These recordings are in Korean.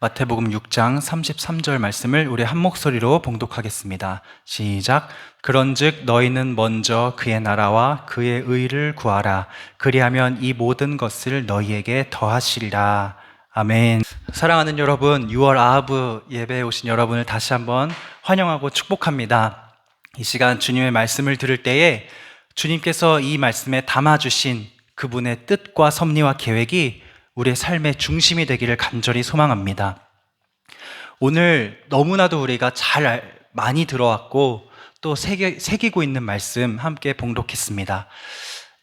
마태복음 6장 33절 말씀을 우리 한 목소리로 봉독하겠습니다. 시작. 그런즉 너희는 먼저 그의 나라와 그의 의를 구하라. 그리하면 이 모든 것을 너희에게 더하시리라. 아멘. 사랑하는 여러분, 6월 아하브 예배에 오신 여러분을 다시 한번 환영하고 축복합니다. 이 시간 주님의 말씀을 들을 때에 주님께서 이 말씀에 담아주신 그분의 뜻과 섭리와 계획이 우리의 삶의 중심이 되기를 간절히 소망합니다. 오늘 너무나도 우리가 많이 들어왔고 또 새기고 있는 말씀 함께 봉독했습니다.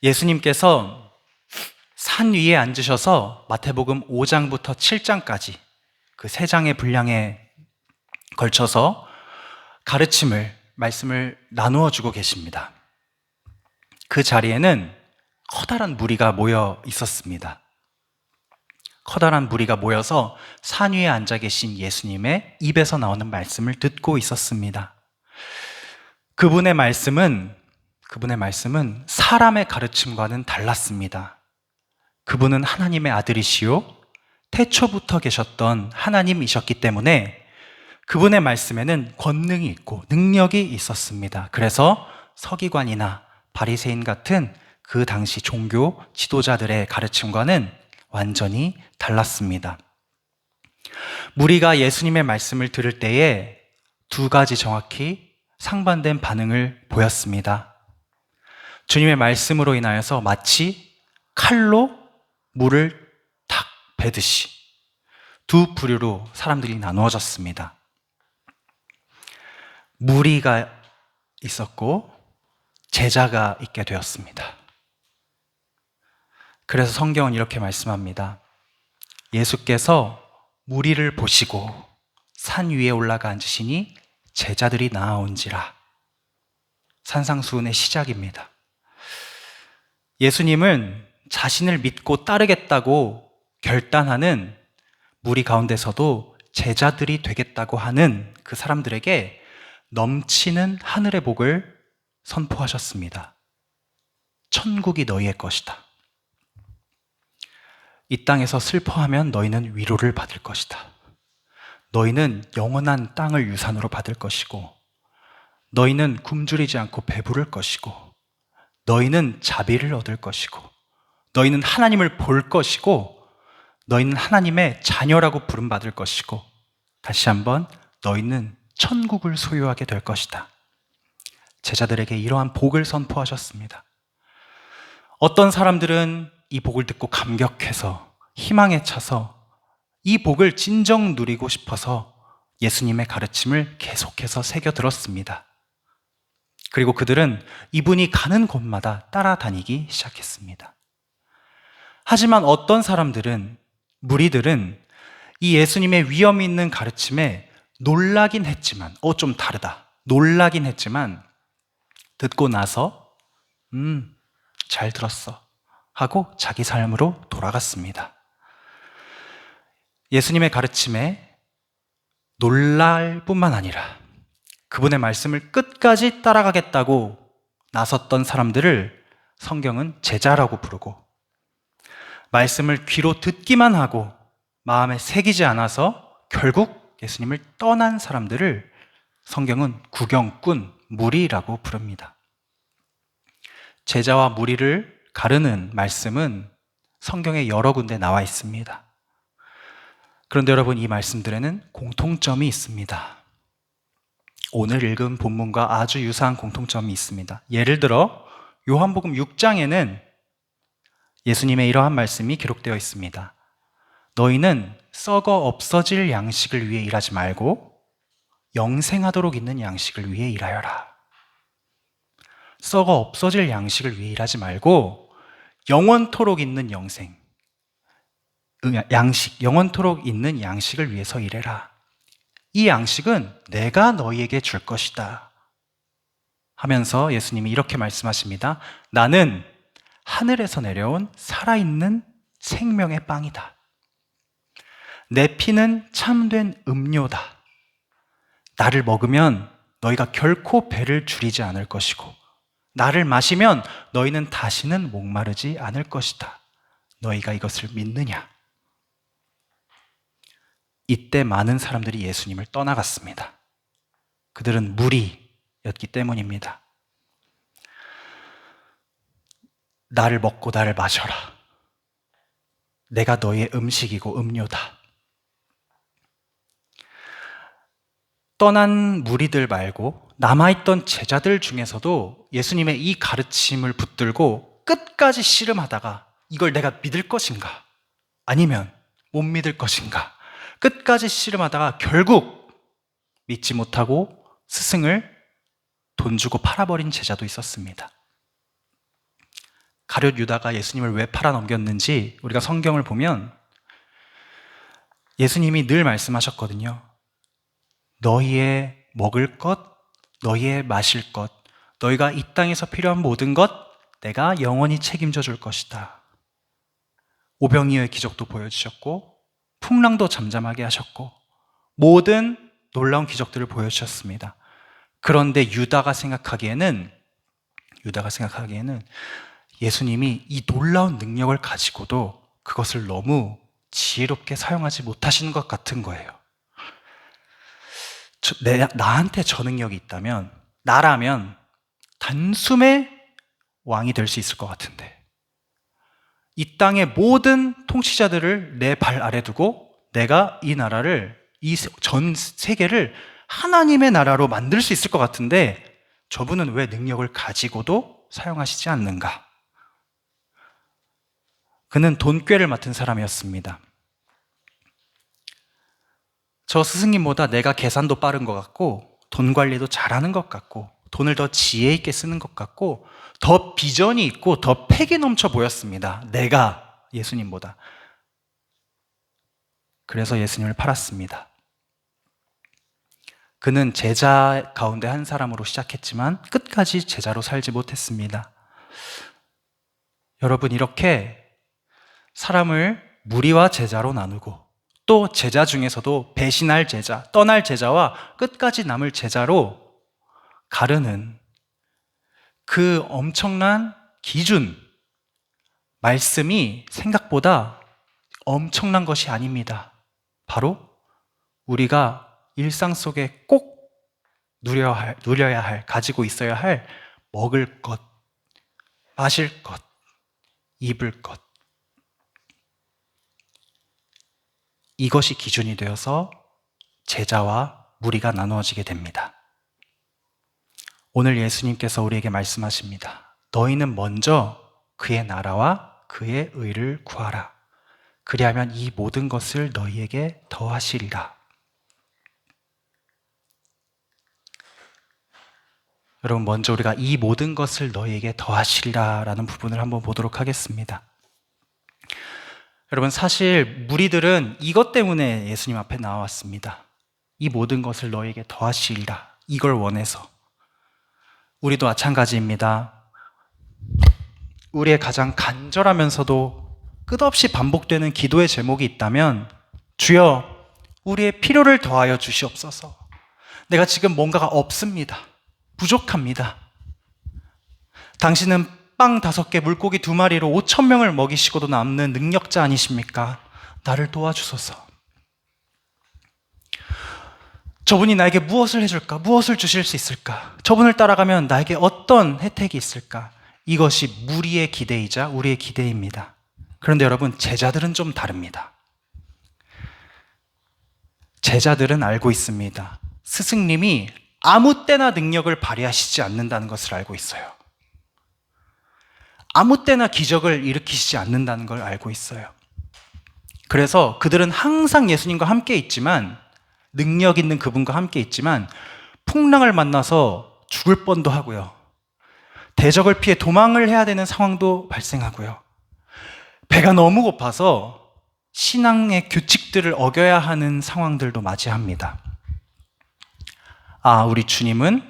예수님께서 산 위에 앉으셔서 마태복음 5장부터 7장까지 그 3장의 분량에 걸쳐서 말씀을 나누어 주고 계십니다. 그 자리에는 커다란 무리가 모여 있었습니다. 커다란 무리가 모여서 산 위에 앉아 계신 예수님의 입에서 나오는 말씀을 듣고 있었습니다. 그분의 말씀은 사람의 가르침과는 달랐습니다. 그분은 하나님의 아들이시요 태초부터 계셨던 하나님이셨기 때문에 그분의 말씀에는 권능이 있고 능력이 있었습니다. 그래서 서기관이나 바리새인 같은 그 당시 종교 지도자들의 가르침과는 완전히 달랐습니다. 무리가 예수님의 말씀을 들을 때에 2가지 정확히 상반된 반응을 보였습니다. 주님의 말씀으로 인하여서 마치 칼로 물을 탁 베듯이 2 부류로 사람들이 나누어졌습니다. 무리가 있었고 제자가 있게 되었습니다. 그래서 성경은 이렇게 말씀합니다. 예수께서 무리를 보시고 산 위에 올라가 앉으시니 제자들이 나아온지라. 산상수훈의 시작입니다. 예수님은 자신을 믿고 따르겠다고 결단하는 무리 가운데서도 제자들이 되겠다고 하는 그 사람들에게 넘치는 하늘의 복을 선포하셨습니다. 천국이 너희의 것이다. 이 땅에서 슬퍼하면 너희는 위로를 받을 것이다. 너희는 영원한 땅을 유산으로 받을 것이고, 너희는 굶주리지 않고 배부를 것이고, 너희는 자비를 얻을 것이고, 너희는 하나님을 볼 것이고, 너희는 하나님의 자녀라고 부름받을 것이고, 다시 한번 너희는 천국을 소유하게 될 것이다. 제자들에게 이러한 복을 선포하셨습니다. 어떤 사람들은 이 복을 듣고 감격해서 희망에 차서 이 복을 진정 누리고 싶어서 예수님의 가르침을 계속해서 새겨 들었습니다. 그리고 그들은 이분이 가는 곳마다 따라다니기 시작했습니다. 하지만 어떤 무리들은 이 예수님의 위엄 있는 가르침에 놀라긴 했지만 좀 다르다. 놀라긴 했지만 듣고 나서 잘 들었어 하고 자기 삶으로 돌아갔습니다. 예수님의 가르침에 놀랄 뿐만 아니라 그분의 말씀을 끝까지 따라가겠다고 나섰던 사람들을 성경은 제자라고 부르고, 말씀을 귀로 듣기만 하고 마음에 새기지 않아서 결국 예수님을 떠난 사람들을 성경은 구경꾼, 무리라고 부릅니다. 제자와 무리를 가르는 말씀은 성경에 여러 군데 나와 있습니다. 그런데 여러분, 이 말씀들에는 공통점이 있습니다. 오늘 읽은 본문과 아주 유사한 공통점이 있습니다. 예를 들어 요한복음 6장에는 예수님의 이러한 말씀이 기록되어 있습니다. 너희는 썩어 없어질 양식을 위해 일하지 말고 영생하도록 있는 양식을 위해 일하여라. 썩어 없어질 양식을 위해 일하지 말고 영원토록 있는 영원토록 있는 양식을 위해서 일해라. 이 양식은 내가 너희에게 줄 것이다 하면서 예수님이 이렇게 말씀하십니다. 나는 하늘에서 내려온 살아있는 생명의 빵이다. 내 피는 참된 음료다. 나를 먹으면 너희가 결코 배를 줄이지 않을 것이고, 나를 마시면 너희는 다시는 목마르지 않을 것이다. 너희가 이것을 믿느냐? 이때 많은 사람들이 예수님을 떠나갔습니다. 그들은 무리였기 때문입니다. 나를 먹고 나를 마셔라. 내가 너희의 음식이고 음료다. 떠난 무리들 말고 남아있던 제자들 중에서도 예수님의 이 가르침을 붙들고 끝까지 씨름하다가 이걸 내가 믿을 것인가? 아니면 못 믿을 것인가? 끝까지 씨름하다가 결국 믿지 못하고 스승을 돈 주고 팔아버린 제자도 있었습니다. 가룟 유다가 예수님을 왜 팔아넘겼는지 우리가 성경을 보면 예수님이 늘 말씀하셨거든요. 너희의 먹을 것, 너희의 마실 것, 너희가 이 땅에서 필요한 모든 것 내가 영원히 책임져 줄 것이다. 오병이어의 기적도 보여주셨고 풍랑도 잠잠하게 하셨고 모든 놀라운 기적들을 보여주셨습니다. 그런데 유다가 생각하기에는 예수님이 이 놀라운 능력을 가지고도 그것을 너무 지혜롭게 사용하지 못하시는 것 같은 거예요. 나한테 저 능력이 있다면, 나라면 단숨에 왕이 될 수 있을 것 같은데 이 땅의 모든 통치자들을 내 발 아래 두고 내가 이 나라를, 이 전 세계를 하나님의 나라로 만들 수 있을 것 같은데 저분은 왜 능력을 가지고도 사용하시지 않는가? 그는 돈꾀를 맡은 사람이었습니다. 저 스승님보다 내가 계산도 빠른 것 같고 돈 관리도 잘하는 것 같고 돈을 더 지혜 있게 쓰는 것 같고 더 비전이 있고 더 패기 넘쳐 보였습니다. 내가 예수님보다. 그래서 예수님을 팔았습니다. 그는 제자 가운데 한 사람으로 시작했지만 끝까지 제자로 살지 못했습니다. 여러분, 이렇게 사람을 무리와 제자로 나누고 또 제자 중에서도 배신할 제자, 떠날 제자와 끝까지 남을 제자로 가르는 그 엄청난 기준, 말씀이 생각보다 엄청난 것이 아닙니다. 바로 우리가 일상 속에 꼭 누려야 할, 가지고 있어야 할 먹을 것, 마실 것, 입을 것. 이것이 기준이 되어서 제자와 무리가 나누어지게 됩니다. 오늘 예수님께서 우리에게 말씀하십니다. 너희는 먼저 그의 나라와 그의 의를 구하라. 그리하면 이 모든 것을 너희에게 더하시리라. 여러분, 먼저 우리가 이 모든 것을 너희에게 더하시리라 라는 부분을 한번 보도록 하겠습니다. 여러분, 사실 무리들은 이것 때문에 예수님 앞에 나왔습니다. 이 모든 것을 너희에게 더하시리라. 이걸 원해서. 우리도 마찬가지입니다. 우리의 가장 간절하면서도 끝없이 반복되는 기도의 제목이 있다면, 주여, 우리의 필요를 더하여 주시옵소서. 내가 지금 뭔가가 없습니다. 부족합니다. 당신은 빵 5개, 물고기 2마리로 5,000명을 먹이시고도 남는 능력자 아니십니까? 나를 도와주소서. 저분이 나에게 무엇을 해줄까? 무엇을 주실 수 있을까? 저분을 따라가면 나에게 어떤 혜택이 있을까? 이것이 무리의 기대이자 우리의 기대입니다. 그런데 여러분, 제자들은 좀 다릅니다. 제자들은 알고 있습니다. 스승님이 아무 때나 능력을 발휘하시지 않는다는 것을 알고 있어요. 아무 때나 기적을 일으키시지 않는다는 걸 알고 있어요. 그래서 그들은 항상 예수님과 함께 있지만, 능력 있는 그분과 함께 있지만 풍랑을 만나서 죽을 뻔도 하고요. 대적을 피해 도망을 해야 되는 상황도 발생하고요. 배가 너무 고파서 신앙의 규칙들을 어겨야 하는 상황들도 맞이합니다. 우리 주님은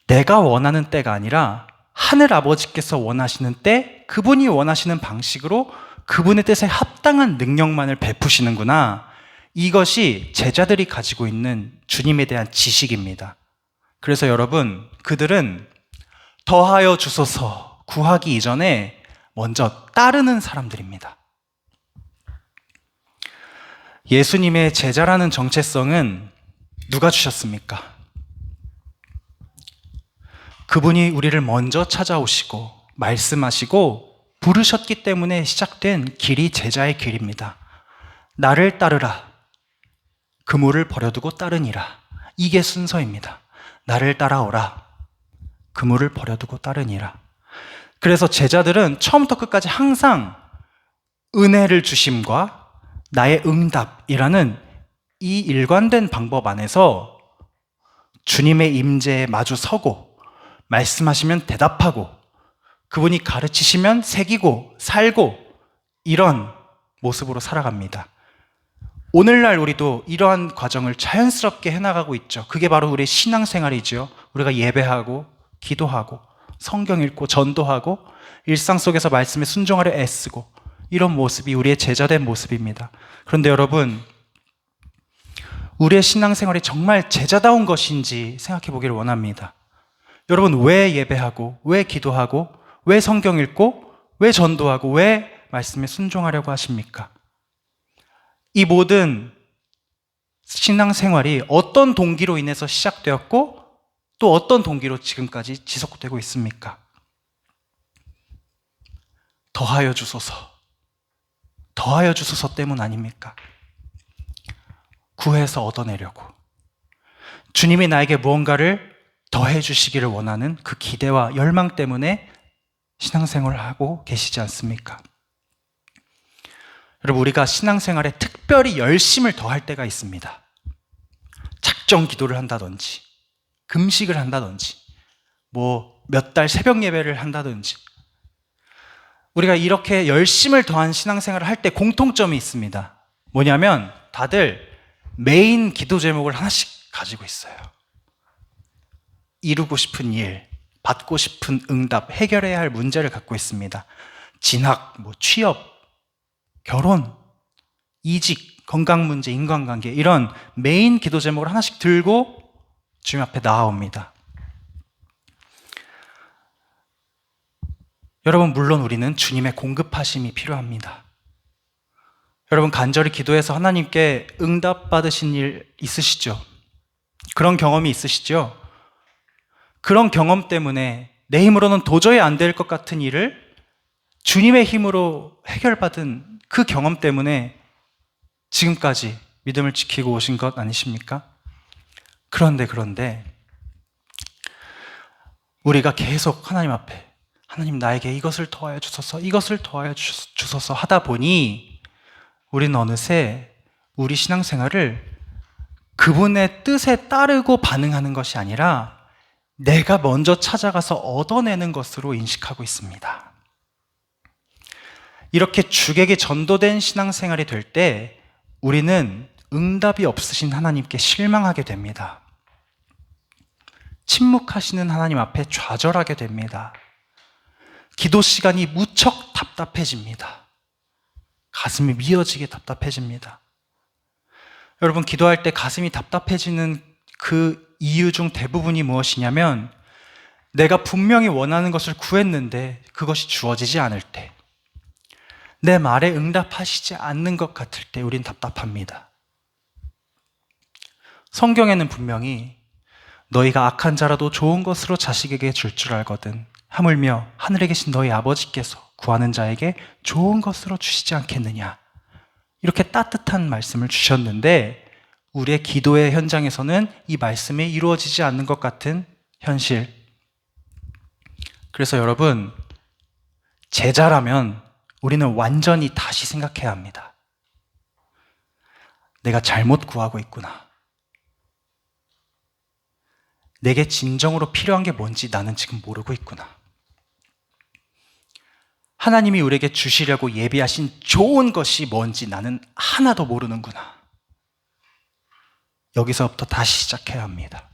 내가 원하는 때가 아니라 하늘 아버지께서 원하시는 때, 그분이 원하시는 방식으로 그분의 뜻에 합당한 능력만을 베푸시는구나. 이것이 제자들이 가지고 있는 주님에 대한 지식입니다. 그래서 여러분, 그들은 더하여 주소서 구하기 이전에 먼저 따르는 사람들입니다. 예수님의 제자라는 정체성은 누가 주셨습니까? 그분이 우리를 먼저 찾아오시고 말씀하시고 부르셨기 때문에 시작된 길이 제자의 길입니다. 나를 따르라. 그물을 버려두고 따르니라. 이게 순서입니다. 나를 따라오라. 그물을 버려두고 따르니라. 그래서 제자들은 처음부터 끝까지 항상 은혜를 주심과 나의 응답이라는 이 일관된 방법 안에서 주님의 임재에 마주 서고 말씀하시면 대답하고 그분이 가르치시면 새기고 살고 이런 모습으로 살아갑니다. 오늘날 우리도 이러한 과정을 자연스럽게 해나가고 있죠. 그게 바로 우리의 신앙생활이죠. 우리가 예배하고 기도하고 성경 읽고 전도하고 일상 속에서 말씀에 순종하려 애쓰고 이런 모습이 우리의 제자된 모습입니다. 그런데 여러분, 우리의 신앙생활이 정말 제자다운 것인지 생각해 보기를 원합니다. 여러분, 왜 예배하고 왜 기도하고 왜 성경 읽고 왜 전도하고 왜 말씀에 순종하려고 하십니까? 이 모든 신앙생활이 어떤 동기로 인해서 시작되었고 또 어떤 동기로 지금까지 지속되고 있습니까? 더하여 주소서 때문 아닙니까? 구해서 얻어내려고 주님이 나에게 무언가를 더해 주시기를 원하는 그 기대와 열망 때문에 신앙생활을 하고 계시지 않습니까? 여러분, 우리가 신앙생활에 특별히 열심을 더할 때가 있습니다. 작정 기도를 한다든지 금식을 한다든지 몇 달 새벽 예배를 한다든지 우리가 이렇게 열심을 더한 신앙생활을 할 때 공통점이 있습니다. 뭐냐면 다들 메인 기도 제목을 하나씩 가지고 있어요. 이루고 싶은 일, 받고 싶은 응답, 해결해야 할 문제를 갖고 있습니다. 진학, 취업, 결혼, 이직, 건강 문제, 인간관계 이런 메인 기도 제목을 하나씩 들고 주님 앞에 나아옵니다. 여러분, 물론 우리는 주님의 공급하심이 필요합니다. 여러분, 간절히 기도해서 하나님께 응답받으신 일 있으시죠? 그런 경험이 있으시죠? 그런 경험 때문에 내 힘으로는 도저히 안 될 것 같은 일을 주님의 힘으로 해결받은 그 경험 때문에 지금까지 믿음을 지키고 오신 것 아니십니까? 그런데 우리가 계속 하나님 앞에 하나님 나에게 이것을 더하여 주소서 하다 보니 우리는 어느새 우리 신앙생활을 그분의 뜻에 따르고 반응하는 것이 아니라 내가 먼저 찾아가서 얻어내는 것으로 인식하고 있습니다. 이렇게 주객이 전도된 신앙생활이 될 때 우리는 응답이 없으신 하나님께 실망하게 됩니다. 침묵하시는 하나님 앞에 좌절하게 됩니다. 기도 시간이 무척 답답해집니다. 가슴이 미어지게 답답해집니다. 여러분, 기도할 때 가슴이 답답해지는 그 이유 중 대부분이 무엇이냐면 내가 분명히 원하는 것을 구했는데 그것이 주어지지 않을 때, 내 말에 응답하시지 않는 것 같을 때 우린 답답합니다. 성경에는 분명히 너희가 악한 자라도 좋은 것으로 자식에게 줄 줄 알거든 하물며 하늘에 계신 너희 아버지께서 구하는 자에게 좋은 것으로 주시지 않겠느냐, 이렇게 따뜻한 말씀을 주셨는데 우리의 기도의 현장에서는 이 말씀이 이루어지지 않는 것 같은 현실. 그래서 여러분, 제자라면 우리는 완전히 다시 생각해야 합니다. 내가 잘못 구하고 있구나. 내게 진정으로 필요한 게 뭔지 나는 지금 모르고 있구나. 하나님이 우리에게 주시려고 예비하신 좋은 것이 뭔지 나는 하나도 모르는구나. 여기서부터 다시 시작해야 합니다.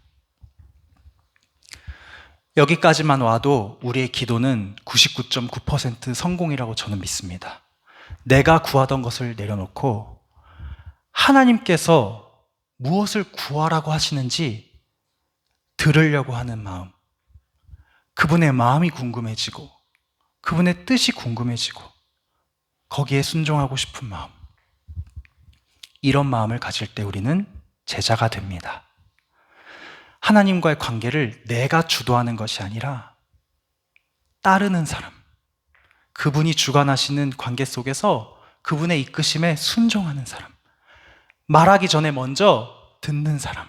여기까지만 와도 우리의 기도는 99.9% 성공이라고 저는 믿습니다. 내가 구하던 것을 내려놓고 하나님께서 무엇을 구하라고 하시는지 들으려고 하는 마음, 그분의 마음이 궁금해지고 그분의 뜻이 궁금해지고 거기에 순종하고 싶은 마음, 이런 마음을 가질 때 우리는 제자가 됩니다. 하나님과의 관계를 내가 주도하는 것이 아니라 따르는 사람, 그분이 주관하시는 관계 속에서 그분의 이끄심에 순종하는 사람, 말하기 전에 먼저 듣는 사람,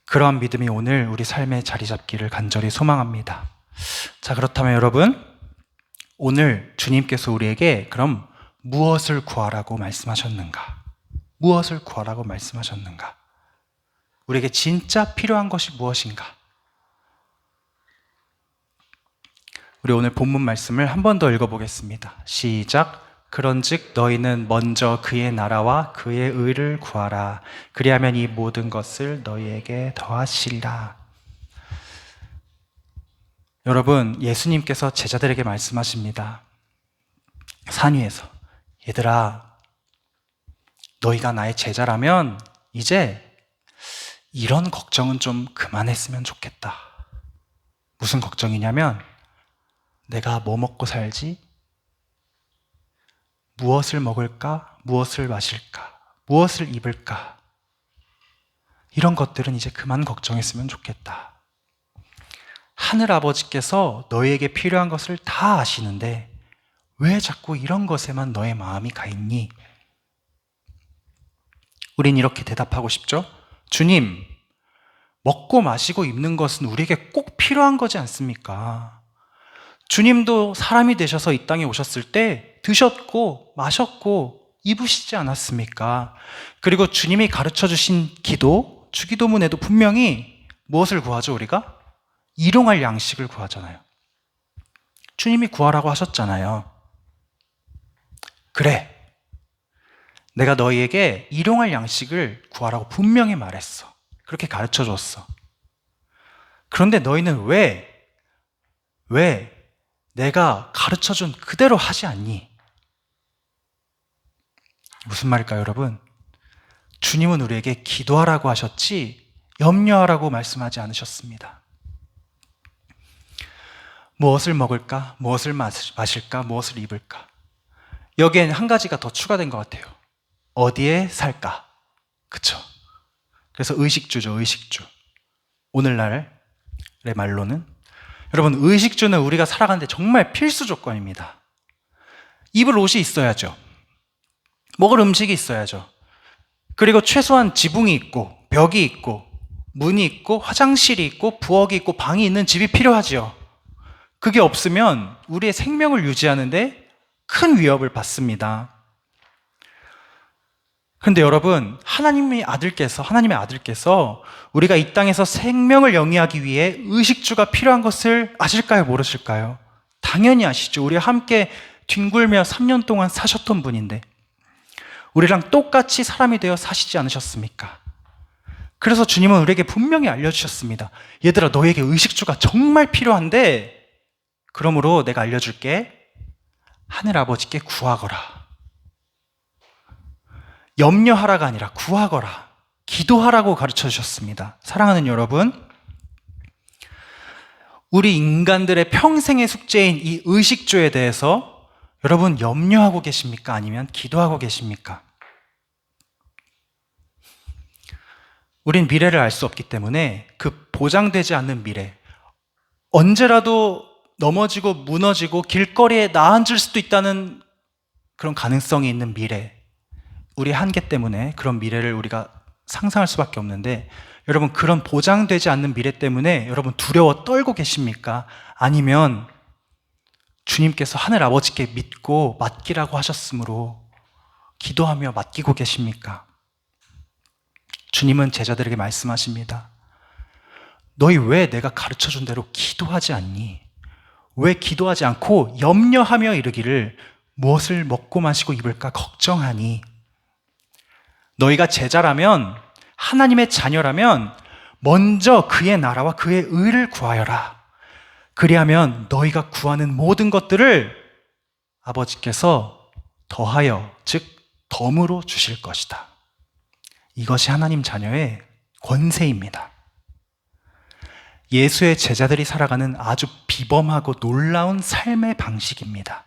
그러한 믿음이 오늘 우리 삶에 자리 잡기를 간절히 소망합니다. 자, 그렇다면 여러분, 오늘 주님께서 우리에게 그럼 무엇을 구하라고 말씀하셨는가? 무엇을 구하라고 말씀하셨는가? 우리에게 진짜 필요한 것이 무엇인가? 우리 오늘 본문 말씀을 한 번 더 읽어보겠습니다. 시작. 그런즉 너희는 먼저 그의 나라와 그의 의를 구하라. 그리하면 이 모든 것을 너희에게 더하시리라. 여러분, 예수님께서 제자들에게 말씀하십니다. 산 위에서, 얘들아, 너희가 나의 제자라면 이제 이런 걱정은 좀 그만했으면 좋겠다. 무슨 걱정이냐면, 내가 뭐 먹고 살지? 무엇을 먹을까? 무엇을 마실까? 무엇을 입을까? 이런 것들은 이제 그만 걱정했으면 좋겠다. 하늘 아버지께서 너희에게 필요한 것을 다 아시는데 왜 자꾸 이런 것에만 너의 마음이 가 있니? 우린 이렇게 대답하고 싶죠? 주님, 먹고 마시고 입는 것은 우리에게 꼭 필요한 거지 않습니까? 주님도 사람이 되셔서 이 땅에 오셨을 때 드셨고 마셨고 입으시지 않았습니까? 그리고 주님이 가르쳐 주신 기도, 주기도문에도 분명히 무엇을 구하죠, 우리가? 일용할 양식을 구하잖아요. 주님이 구하라고 하셨잖아요. 그래, 내가 너희에게 일용할 양식을 구하라고 분명히 말했어. 그렇게 가르쳐 줬어. 그런데 너희는 왜 내가 가르쳐 준 그대로 하지 않니? 무슨 말일까요, 여러분? 주님은 우리에게 기도하라고 하셨지 염려하라고 말씀하지 않으셨습니다. 무엇을 먹을까? 무엇을 마실까? 무엇을 입을까? 여기엔 한 가지가 더 추가된 것 같아요. 어디에 살까? 그쵸? 그래서 의식주죠, 의식주. 오늘날의 말로는. 여러분, 의식주는 우리가 살아가는데 정말 필수 조건입니다. 입을 옷이 있어야죠. 먹을 음식이 있어야죠. 그리고 최소한 지붕이 있고, 벽이 있고, 문이 있고, 화장실이 있고, 부엌이 있고, 방이 있는 집이 필요하지요. 그게 없으면 우리의 생명을 유지하는데 큰 위협을 받습니다. 그런데 여러분, 하나님의 아들께서 우리가 이 땅에서 생명을 영위하기 위해 의식주가 필요한 것을 아실까요? 모르실까요? 당연히 아시죠. 우리와 함께 뒹굴며 3년 동안 사셨던 분인데 우리랑 똑같이 사람이 되어 사시지 않으셨습니까? 그래서 주님은 우리에게 분명히 알려주셨습니다. 얘들아, 너에게 의식주가 정말 필요한데 그러므로 내가 알려줄게. 하늘 아버지께 구하거라. 염려하라가 아니라 구하거라. 기도하라고 가르쳐 주셨습니다. 사랑하는 여러분, 우리 인간들의 평생의 숙제인 이 의식주에 대해서 여러분 염려하고 계십니까? 아니면 기도하고 계십니까? 우린 미래를 알 수 없기 때문에 그 보장되지 않는 미래, 언제라도 넘어지고 무너지고 길거리에 나앉을 수도 있다는 그런 가능성이 있는 미래, 우리 한계 때문에 그런 미래를 우리가 상상할 수밖에 없는데 여러분, 그런 보장되지 않는 미래 때문에 여러분 두려워 떨고 계십니까? 아니면 주님께서 하늘 아버지께 믿고 맡기라고 하셨으므로 기도하며 맡기고 계십니까? 주님은 제자들에게 말씀하십니다. 너희 왜 내가 가르쳐준 대로 기도하지 않니? 왜 기도하지 않고 염려하며 이르기를 무엇을 먹고 마시고 입을까 걱정하니? 너희가 제자라면, 하나님의 자녀라면 먼저 그의 나라와 그의 의를 구하여라. 그리하면 너희가 구하는 모든 것들을 아버지께서 더하여, 즉 덤으로 주실 것이다. 이것이 하나님 자녀의 권세입니다. 예수의 제자들이 살아가는 아주 비범하고 놀라운 삶의 방식입니다.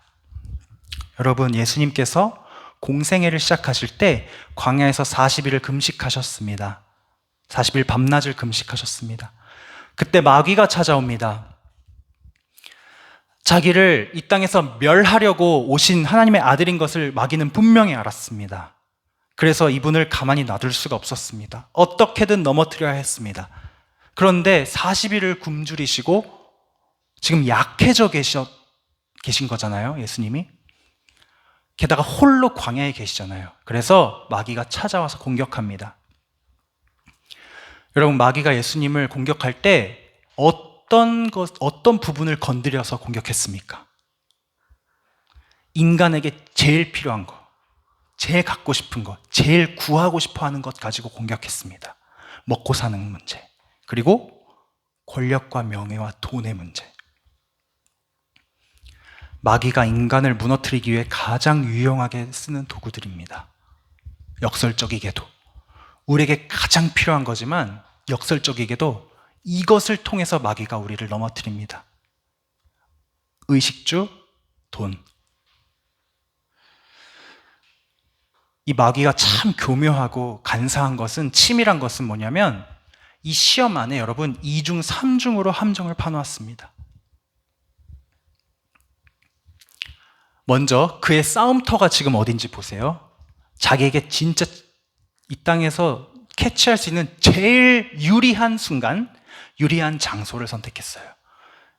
여러분, 예수님께서 공생애를 시작하실 때 광야에서 40일을 금식하셨습니다. 40일 밤낮을 금식하셨습니다. 그때 마귀가 찾아옵니다. 자기를 이 땅에서 멸하려고 오신 하나님의 아들인 것을 마귀는 분명히 알았습니다. 그래서 이분을 가만히 놔둘 수가 없었습니다. 어떻게든 넘어뜨려야 했습니다. 그런데 40일을 굶주리시고 지금 약해져 계신 거잖아요, 예수님이. 게다가 홀로 광야에 계시잖아요. 그래서 마귀가 찾아와서 공격합니다. 여러분, 마귀가 예수님을 공격할 때 어떤 부분을 건드려서 공격했습니까? 인간에게 제일 필요한 것, 제일 갖고 싶은 것, 제일 구하고 싶어 하는 것 가지고 공격했습니다. 먹고 사는 문제, 그리고 권력과 명예와 돈의 문제. 마귀가 인간을 무너뜨리기 위해 가장 유용하게 쓰는 도구들입니다. 역설적이게도. 우리에게 가장 필요한 거지만 역설적이게도 이것을 통해서 마귀가 우리를 넘어뜨립니다. 의식주, 돈. 이 마귀가 참 교묘하고 간사한 것은, 치밀한 것은 뭐냐면 이 시험 안에 여러분 2중 3중으로 함정을 파놓았습니다. 먼저 그의 싸움터가 지금 어딘지 보세요. 자기에게 진짜 이 땅에서 캐치할 수 있는 제일 유리한 순간, 유리한 장소를 선택했어요.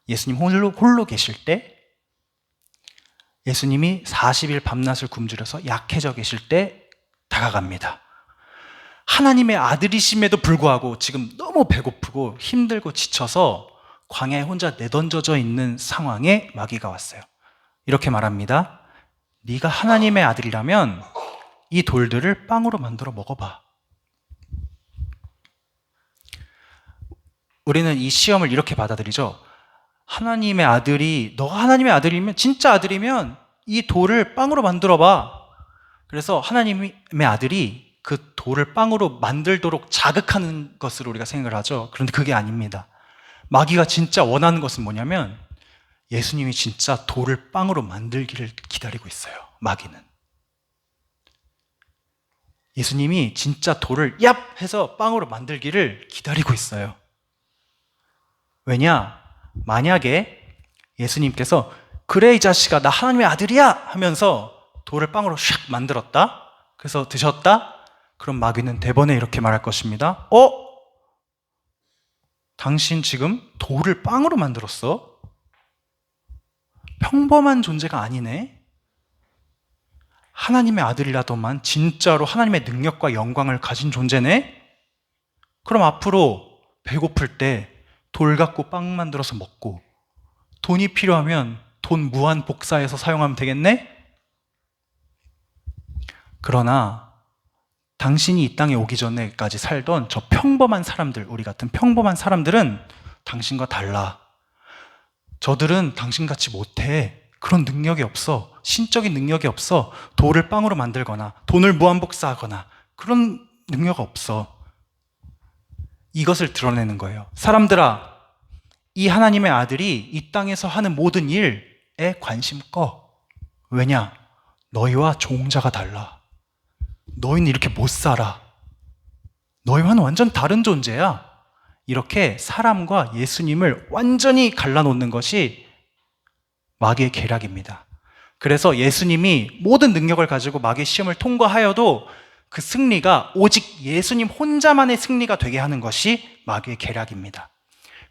예수님 홀로 계실 때, 예수님이 40일 밤낮을 굶주려서 약해져 계실 때 다가갑니다. 하나님의 아들이심에도 불구하고 지금 너무 배고프고 힘들고 지쳐서 광야에 혼자 내던져져 있는 상황에 마귀가 왔어요. 이렇게 말합니다. 네가 하나님의 아들이라면 이 돌들을 빵으로 만들어 먹어봐. 우리는 이 시험을 이렇게 받아들이죠. 하나님의 아들이, 너가 하나님의 아들이면, 진짜 아들이면 이 돌을 빵으로 만들어봐. 그래서 하나님의 아들이 그 돌을 빵으로 만들도록 자극하는 것으로 우리가 생각을 하죠. 그런데 그게 아닙니다. 마귀가 진짜 원하는 것은 뭐냐면 예수님이 진짜 돌을 빵으로 만들기를 기다리고 있어요. 마귀는. 예수님이 진짜 돌을 얍! 해서 빵으로 만들기를 기다리고 있어요. 왜냐? 만약에 예수님께서 그래 이 자식아 나 하나님의 아들이야 하면서 돌을 빵으로 샥 만들었다. 그래서 드셨다. 그럼 마귀는 대번에 이렇게 말할 것입니다. 당신 지금 돌을 빵으로 만들었어? 평범한 존재가 아니네? 하나님의 아들이라더만 진짜로 하나님의 능력과 영광을 가진 존재네? 그럼 앞으로 배고플 때 돌 갖고 빵 만들어서 먹고 돈이 필요하면 돈 무한 복사해서 사용하면 되겠네? 그러나 당신이 이 땅에 오기 전에까지 살던 저 평범한 사람들, 우리 같은 평범한 사람들은 당신과 달라. 저들은 당신같이 못해. 그런 능력이 없어. 신적인 능력이 없어. 돌을 빵으로 만들거나 돈을 무한 복사하거나 그런 능력 없어. 이것을 드러내는 거예요. 사람들아, 이 하나님의 아들이 이 땅에서 하는 모든 일에 관심 꺼. 왜냐? 너희와 종자가 달라. 너희는 이렇게 못 살아. 너희와는 완전 다른 존재야. 이렇게 사람과 예수님을 완전히 갈라놓는 것이 마귀의 계략입니다. 그래서 예수님이 모든 능력을 가지고 마귀의 시험을 통과하여도 그 승리가 오직 예수님 혼자만의 승리가 되게 하는 것이 마귀의 계략입니다.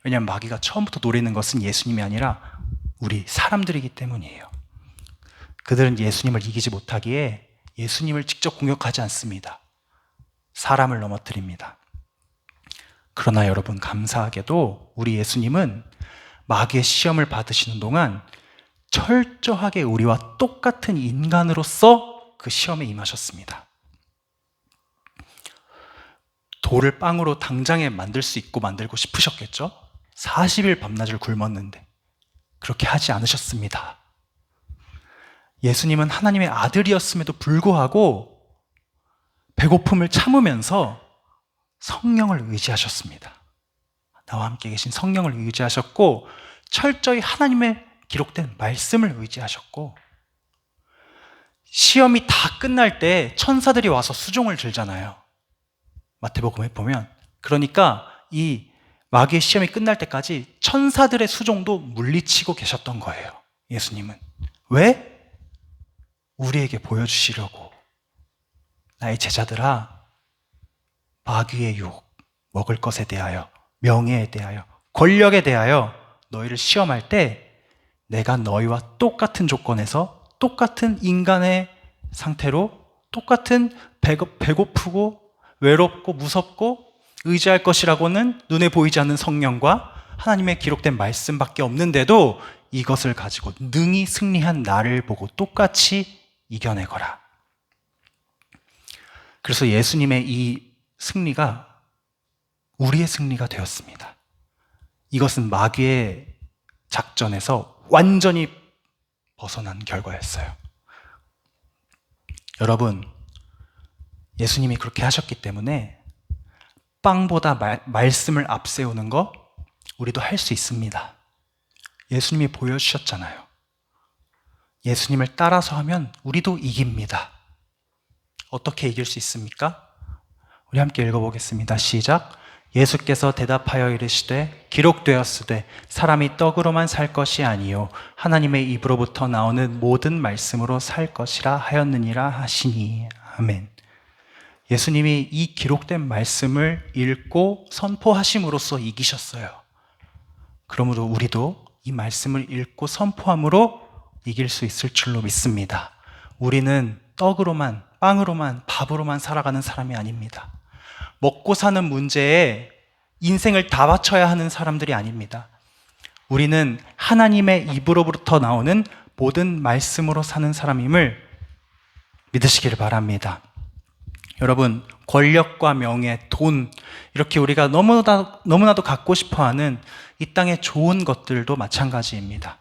왜냐하면 마귀가 처음부터 노리는 것은 예수님이 아니라 우리 사람들이기 때문이에요. 그들은 예수님을 이기지 못하기에 예수님을 직접 공격하지 않습니다. 사람을 넘어뜨립니다. 그러나 여러분, 감사하게도 우리 예수님은 마귀의 시험을 받으시는 동안 철저하게 우리와 똑같은 인간으로서 그 시험에 임하셨습니다. 돌을 빵으로 당장에 만들 수 있고 만들고 싶으셨겠죠? 40일 밤낮을 굶었는데 그렇게 하지 않으셨습니다. 예수님은 하나님의 아들이었음에도 불구하고 배고픔을 참으면서 성령을 의지하셨습니다. 나와 함께 계신 성령을 의지하셨고 철저히 하나님의 기록된 말씀을 의지하셨고 시험이 다 끝날 때 천사들이 와서 수종을 들잖아요. 마태복음에 보면. 그러니까 이 마귀의 시험이 끝날 때까지 천사들의 수종도 물리치고 계셨던 거예요. 예수님은. 왜? 우리에게 보여주시려고. 나의 제자들아, 마귀의 유혹, 먹을 것에 대하여, 명예에 대하여, 권력에 대하여 너희를 시험할 때 내가 너희와 똑같은 조건에서 똑같은 인간의 상태로 똑같은 배고프고 외롭고 무섭고 의지할 것이라고는 눈에 보이지 않는 성령과 하나님의 기록된 말씀밖에 없는데도 이것을 가지고 능히 승리한 나를 보고 똑같이 이겨내거라. 그래서 예수님의 이 승리가 우리의 승리가 되었습니다. 이것은 마귀의 작전에서 완전히 벗어난 결과였어요. 여러분, 예수님이 그렇게 하셨기 때문에 빵보다 말씀을 앞세우는 거 우리도 할 수 있습니다. 예수님이 보여주셨잖아요. 예수님을 따라서 하면 우리도 이깁니다. 어떻게 이길 수 있습니까? 우리 함께 읽어보겠습니다. 시작. 예수께서 대답하여 이르시되 기록되었으되 사람이 떡으로만 살 것이 아니요 하나님의 입으로부터 나오는 모든 말씀으로 살 것이라 하였느니라 하시니. 아멘. 예수님이 이 기록된 말씀을 읽고 선포하심으로써 이기셨어요. 그러므로 우리도 이 말씀을 읽고 선포함으로 이길 수 있을 줄로 믿습니다. 우리는 떡으로만, 빵으로만, 밥으로만 살아가는 사람이 아닙니다. 먹고 사는 문제에 인생을 다 바쳐야 하는 사람들이 아닙니다. 우리는 하나님의 입으로부터 나오는 모든 말씀으로 사는 사람임을 믿으시기를 바랍니다. 여러분, 권력과 명예, 돈, 이렇게 우리가 너무나도 갖고 싶어하는 이 땅의 좋은 것들도 마찬가지입니다.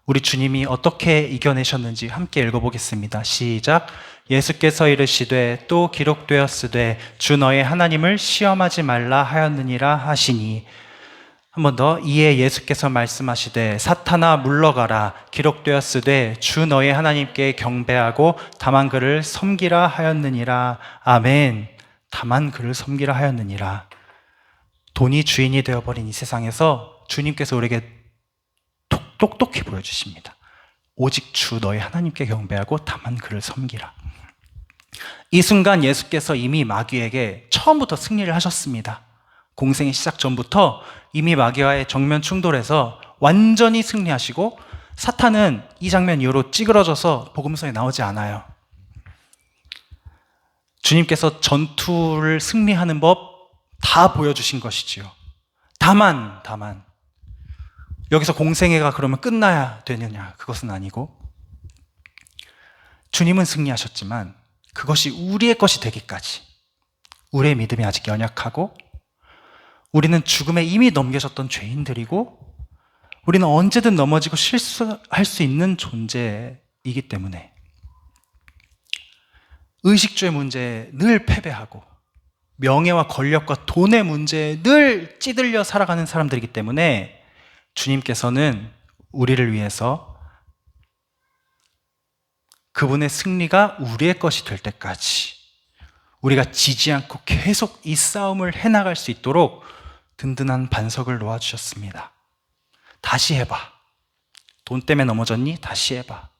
우리 주님이 어떻게 이겨내셨는지 함께 읽어보겠습니다. 시작. 예수께서 이르시되 또 기록되었으되 주 너의 하나님을 시험하지 말라 하였느니라 하시니. 한 번 더. 이에 예수께서 말씀하시되 사탄아 물러가라 기록되었으되 주 너의 하나님께 경배하고 다만 그를 섬기라 하였느니라. 아멘. 다만 그를 섬기라 하였느니라. 돈이 주인이 되어버린 이 세상에서 주님께서 우리에게 똑똑히 보여주십니다. 오직 주 너의 하나님께 경배하고 다만 그를 섬기라. 이 순간 예수께서 이미 마귀에게 처음부터 승리를 하셨습니다. 공생의 시작 전부터 이미 마귀와의 정면 충돌에서 완전히 승리하시고 사탄은 이 장면 이후로 찌그러져서 복음서에 나오지 않아요. 주님께서 전투를 승리하는 법 다 보여주신 것이지요. 다만 여기서 공생애가 그러면 끝나야 되느냐? 그것은 아니고 주님은 승리하셨지만 그것이 우리의 것이 되기까지 우리의 믿음이 아직 연약하고 우리는 죽음에 이미 넘겨졌던 죄인들이고 우리는 언제든 넘어지고 실수할 수 있는 존재이기 때문에 의식주의 문제에 늘 패배하고 명예와 권력과 돈의 문제에 늘 찌들려 살아가는 사람들이기 때문에 주님께서는 우리를 위해서 그분의 승리가 우리의 것이 될 때까지 우리가 지지 않고 계속 이 싸움을 해나갈 수 있도록 든든한 반석을 놓아주셨습니다. 다시 해봐. 돈 때문에 넘어졌니? 다시 해봐.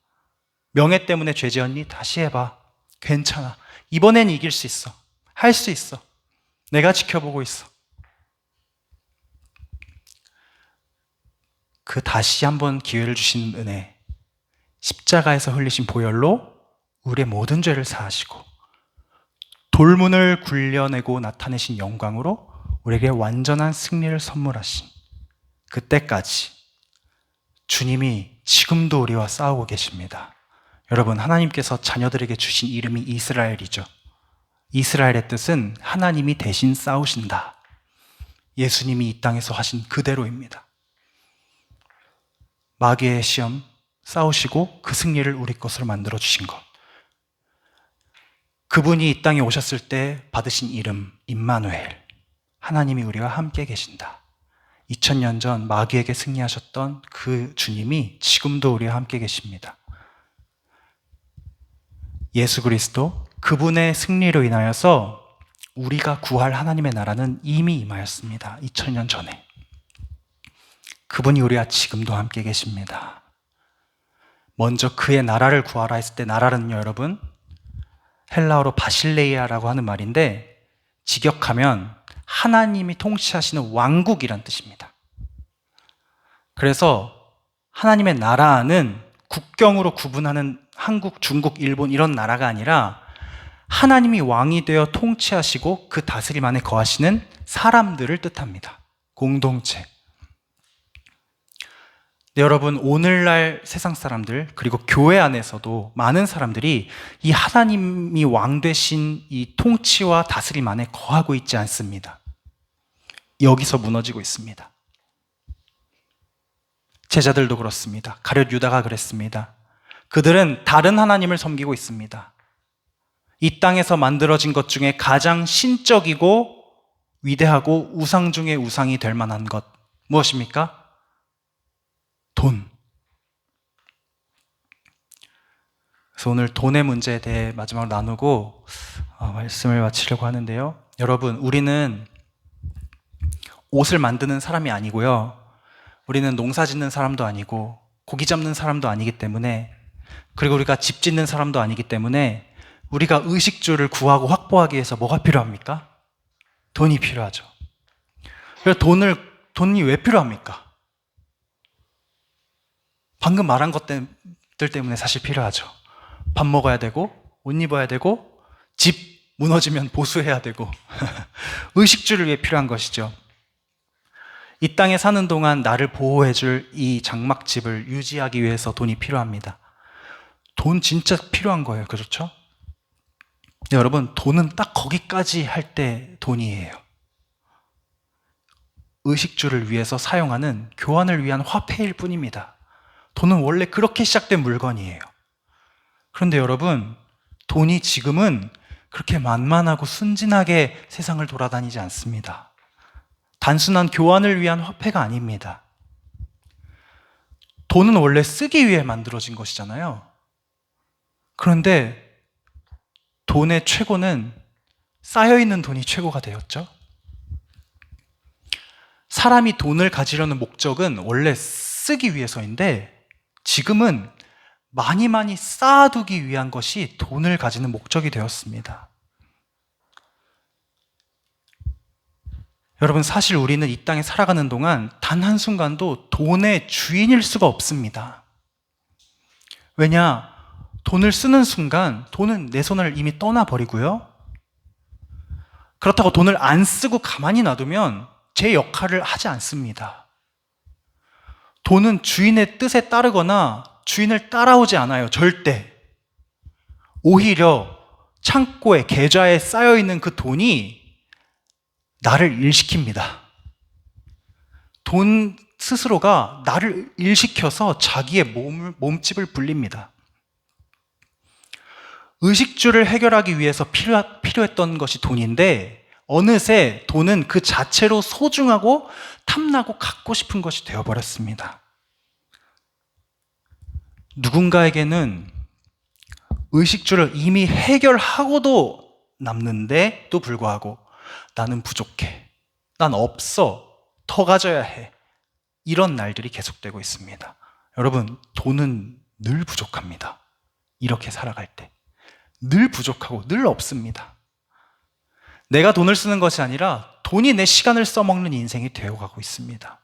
명예 때문에 죄 지었니? 다시 해봐. 괜찮아. 이번엔 이길 수 있어. 할 수 있어. 내가 지켜보고 있어. 그 다시 한번 기회를 주신 은혜, 십자가에서 흘리신 보혈로 우리의 모든 죄를 사하시고 돌문을 굴려내고 나타내신 영광으로 우리에게 완전한 승리를 선물하신 그때까지 주님이 지금도 우리와 싸우고 계십니다. 여러분, 하나님께서 자녀들에게 주신 이름이 이스라엘이죠. 이스라엘의 뜻은 하나님이 대신 싸우신다. 예수님이 이 땅에서 하신 그대로입니다. 마귀의 시험 싸우시고 그 승리를 우리 것으로 만들어 주신 것. 그분이 이 땅에 오셨을 때 받으신 이름 임마누엘. 하나님이 우리와 함께 계신다. 2000년 전 마귀에게 승리하셨던 그 주님이 지금도 우리와 함께 계십니다. 예수 그리스도 그분의 승리로 인하여서 우리가 구할 하나님의 나라는 이미 임하였습니다. 2000년 전에. 그분이 우리와 지금도 함께 계십니다. 먼저 그의 나라를 구하라 했을 때 나라는요, 여러분, 헬라어로 바실레이아라고 하는 말인데 직역하면 하나님이 통치하시는 왕국이란 뜻입니다. 그래서 하나님의 나라는 국경으로 구분하는 한국, 중국, 일본 이런 나라가 아니라 하나님이 왕이 되어 통치하시고 그 다스림 안에 거하시는 사람들을 뜻합니다. 공동체. 네, 여러분, 오늘날 세상 사람들 그리고 교회 안에서도 많은 사람들이 이 하나님이 왕 되신 이 통치와 다스림 안에 거하고 있지 않습니다. 여기서 무너지고 있습니다. 제자들도 그렇습니다. 가룟 유다가 그랬습니다. 그들은 다른 하나님을 섬기고 있습니다. 이 땅에서 만들어진 것 중에 가장 신적이고 위대하고 우상 중에 우상이 될 만한 것 무엇입니까? 돈. 그래서 오늘 돈의 문제에 대해 마지막으로 나누고 말씀을 마치려고 하는데요. 여러분, 우리는 옷을 만드는 사람이 아니고요. 우리는 농사 짓는 사람도 아니고 고기 잡는 사람도 아니기 때문에, 그리고 우리가 집 짓는 사람도 아니기 때문에 우리가 의식주를 구하고 확보하기 위해서 뭐가 필요합니까? 돈이 필요하죠. 그래서 돈이 왜 필요합니까? 방금 말한 것들 때문에 사실 필요하죠. 밥 먹어야 되고, 옷 입어야 되고, 집 무너지면 보수해야 되고 의식주를 위해 필요한 것이죠. 이 땅에 사는 동안 나를 보호해줄 이 장막집을 유지하기 위해서 돈이 필요합니다. 돈 진짜 필요한 거예요. 그렇죠? 네, 여러분, 돈은 딱 거기까지 할 때 돈이에요. 의식주를 위해서 사용하는 교환을 위한 화폐일 뿐입니다. 돈은 원래 그렇게 시작된 물건이에요. 그런데 여러분, 돈이 지금은 그렇게 만만하고 순진하게 세상을 돌아다니지 않습니다. 단순한 교환을 위한 화폐가 아닙니다. 돈은 원래 쓰기 위해 만들어진 것이잖아요. 그런데 돈의 최고는 쌓여있는 돈이 최고가 되었죠. 사람이 돈을 가지려는 목적은 원래 쓰기 위해서인데 지금은 많이 쌓아두기 위한 것이 돈을 가지는 목적이 되었습니다. 여러분, 사실 우리는 이 땅에 살아가는 동안 단 한순간도 돈의 주인일 수가 없습니다. 왜냐? 돈을 쓰는 순간 돈은 내 손을 이미 떠나버리고요. 그렇다고 돈을 안 쓰고 가만히 놔두면 제 역할을 하지 않습니다. 돈은 주인의 뜻에 따르거나 주인을 따라오지 않아요. 절대. 오히려 창고에, 계좌에 쌓여있는 그 돈이 나를 일시킵니다. 돈 스스로가 나를 일시켜서 자기의 몸집을 불립니다. 의식주를 해결하기 위해서 필요했던 것이 돈인데 어느새 돈은 그 자체로 소중하고 탐나고 갖고 싶은 것이 되어버렸습니다. 누군가에게는 의식주를 이미 해결하고도 남는데도 불구하고 나는 부족해, 난 없어, 더 가져야 해, 이런 날들이 계속되고 있습니다. 여러분, 돈은 늘 부족합니다. 이렇게 살아갈 때 늘 부족하고 늘 없습니다. 내가 돈을 쓰는 것이 아니라 돈이 내 시간을 써먹는 인생이 되어가고 있습니다.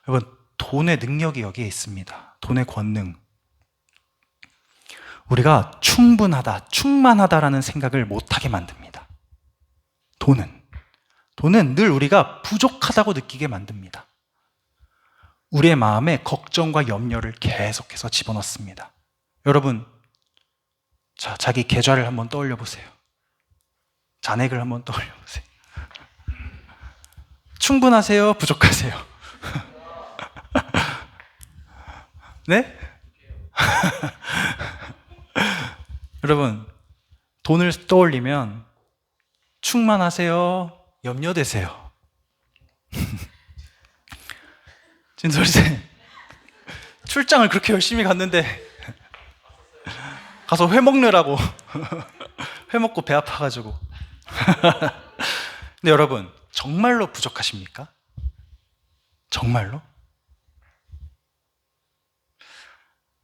여러분, 돈의 능력이 여기에 있습니다. 돈의 권능. 우리가 충분하다, 충만하다라는 생각을 못하게 만듭니다. 돈은 늘 우리가 부족하다고 느끼게 만듭니다. 우리의 마음에 걱정과 염려를 계속해서 집어넣습니다. 여러분, 자기 계좌를 한번 떠올려 보세요. 잔액을 한번 떠올려 보세요. 충분하세요? 부족하세요? 네? 여러분, 돈을 떠올리면 충만하세요? 염려되세요? 진솔쌤, 출장을 그렇게 열심히 갔는데 가서 회 먹느라고 회 먹고 배 아파가지고. 근데 여러분, 정말로 부족하십니까? 정말로?